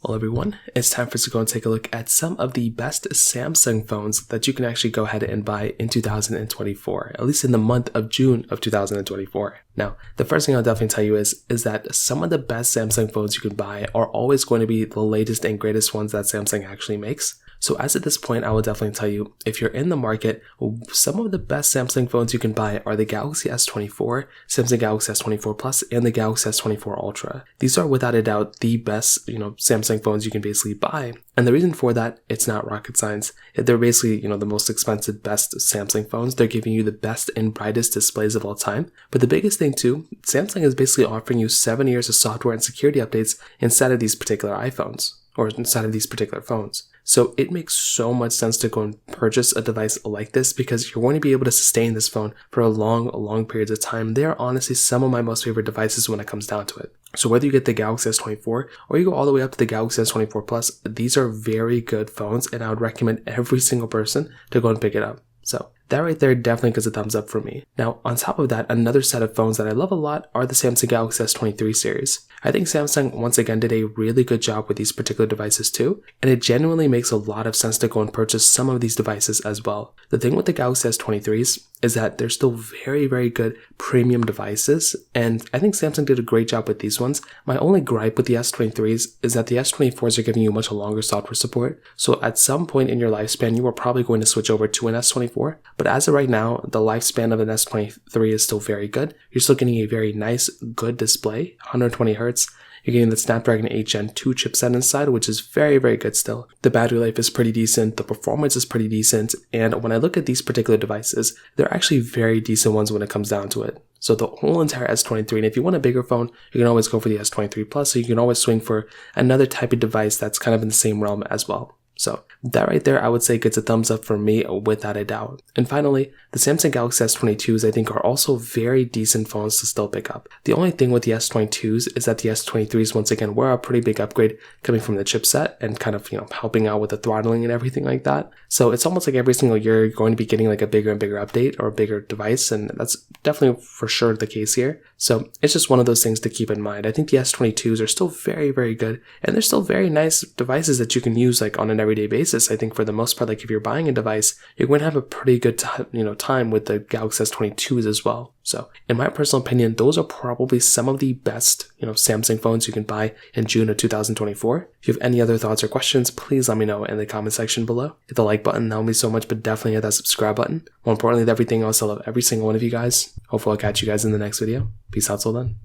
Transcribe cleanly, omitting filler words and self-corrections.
Well everyone, it's time for us to go and take a look at some of the best Samsung phones that you can actually go ahead and buy in 2024, at least in the month of June of 2024. Now, the first thing I'll definitely tell you is that some of the best Samsung phones you can buy are always going to be the latest and greatest ones that Samsung actually makes. So as at this point, I will definitely tell you, if you're in the market, some of the best Samsung phones you can buy are the Galaxy S24, Samsung Galaxy S24 Plus, and the Galaxy S24 Ultra. These are without a doubt the best, Samsung phones you can basically buy. And the reason for that, it's not rocket science. They're basically, the most expensive, best Samsung phones. They're giving you the best and brightest displays of all time. But the biggest thing too, Samsung is basically offering you 7 years of software and security updates inside of these particular iPhones, or inside of these particular phones. So it makes so much sense to go and purchase a device like this because you're going to be able to sustain this phone for long periods of time. They are honestly some of my most favorite devices when it comes down to it. So whether you get the Galaxy S24 or you go all the way up to the Galaxy S24 Plus, these are very good phones and I would recommend every single person to go and pick it up. So that right there definitely gets a thumbs up for me. Now, on top of that, another set of phones that I love a lot are the Samsung Galaxy S23 series. I think Samsung once again did a really good job with these particular devices too, and it genuinely makes a lot of sense to go and purchase some of these devices as well. The thing with the Galaxy S23s is that they're still very good premium devices, and I think Samsung did a great job with these ones. My only gripe with the S23s is that the S24s are giving you much longer software support, so at some point in your lifespan you are probably going to switch over to an S24, but as of right now, the lifespan of an S23 is still very good. You're still getting a very nice, good display, 120 Hz. You're getting the Snapdragon 8 Gen 2 chipset inside, which is very good still. The battery life is pretty decent, the performance is pretty decent, and when I look at these particular devices, they're actually very decent ones when it comes down to it. So the whole entire S23, and if you want a bigger phone, you can always go for the S23 Plus, so you can always swing for another type of device that's kind of in the same realm as well. So that right there, I would say gets a thumbs up from me without a doubt. And finally, the Samsung Galaxy S22s I think are also very decent phones to still pick up. The only thing with the S22s is that the S23s once again were a pretty big upgrade coming from the chipset and kind of, helping out with the throttling and everything like that. So it's almost like every single year you're going to be getting like a bigger and bigger update or a bigger device, and that's definitely for sure the case here. So it's just one of those things to keep in mind. I think the S22s are still very good, and they're still very nice devices that you can use like on an everyday basis. I think for the most part, like if you're buying a device, you're going to have a pretty good time with the Galaxy S22s as well. So in my personal opinion, those are probably some of the best, Samsung phones you can buy in June of 2024. If you have any other thoughts or questions, please let me know in the comment section below. Hit the like button, that would mean so much, but definitely hit that subscribe button. More importantly than everything else, I love every single one of you guys. Hopefully I'll catch you guys in the next video. Peace out till then.